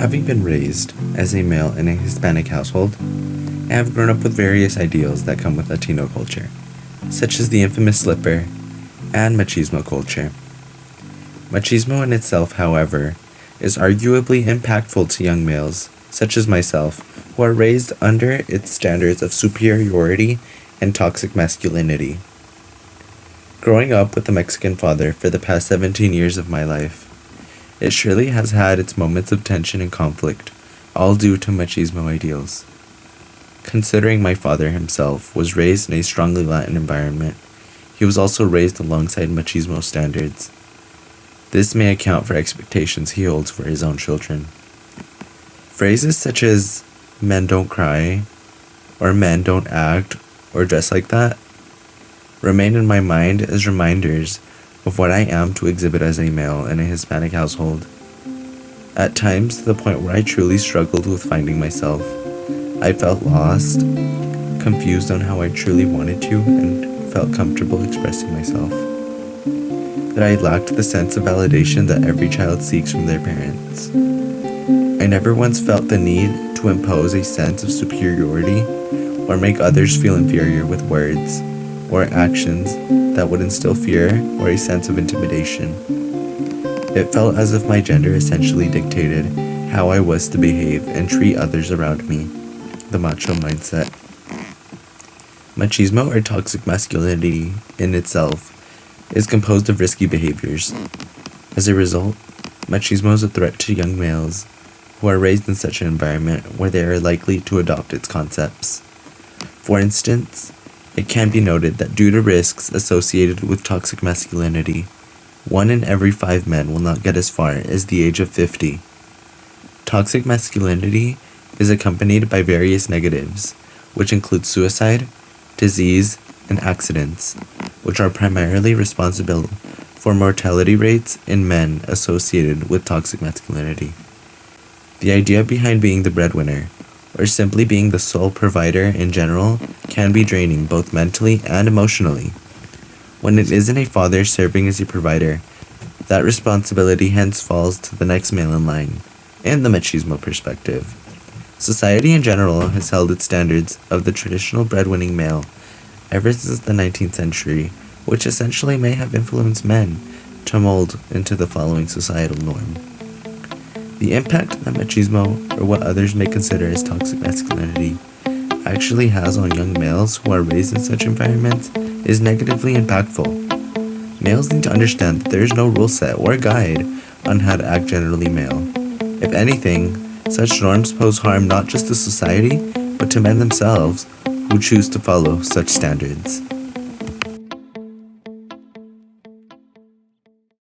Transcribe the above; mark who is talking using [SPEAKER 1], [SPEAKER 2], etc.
[SPEAKER 1] Having been raised as a male in a Hispanic household, I have grown up with various ideals that come with Latino culture, such as the infamous slipper and machismo culture. Machismo in itself, however, is arguably impactful to young males, such as myself, who are raised under its standards of superiority and toxic masculinity. Growing up with a Mexican father for the past 17 years of my life, it surely has had its moments of tension and conflict, all due to machismo ideals. Considering my father himself was raised in a strongly Latin environment, he was also raised alongside machismo standards. This may account for expectations he holds for his own children. Phrases such as "men don't cry," or "men don't act," or "dress like that," remain in my mind as reminders of what I am to exhibit as a male in a Hispanic household. At times, to the point where I truly struggled with finding myself. I felt lost, confused on how I truly wanted to, and felt comfortable expressing myself. That I lacked the sense of validation that every child seeks from their parents. I never once felt the need to impose a sense of superiority or make others feel inferior with words or actions that would instill fear or a sense of intimidation. It felt as if my gender essentially dictated how I was to behave and treat others around me, the macho mindset. Machismo, or toxic masculinity in itself, is composed of risky behaviors. As a result, machismo is a threat to young males who are raised in such an environment where they are likely to adopt its concepts. For instance, it can be noted that due to risks associated with toxic masculinity, 1 in every 5 men will not get as far as the age of 50. Toxic masculinity is accompanied by various negatives, which include suicide, disease, and accidents, which are primarily responsible for mortality rates in men associated with toxic masculinity. The idea behind being the breadwinner, or simply being the sole provider in general, can be draining both mentally and emotionally. When it isn't a father serving as a provider, that responsibility hence falls to the next male in line, in the machismo perspective. Society in general has held its standards of the traditional breadwinning male ever since the 19th century, which essentially may have influenced men to mold into the following societal norm. The impact that machismo, or what others may consider as toxic masculinity, actually has on young males who are raised in such environments is negatively impactful. Males need to understand that there is no rule set or guide on how to act generally male. If anything, such norms pose harm not just to society, but to men themselves who choose to follow such standards.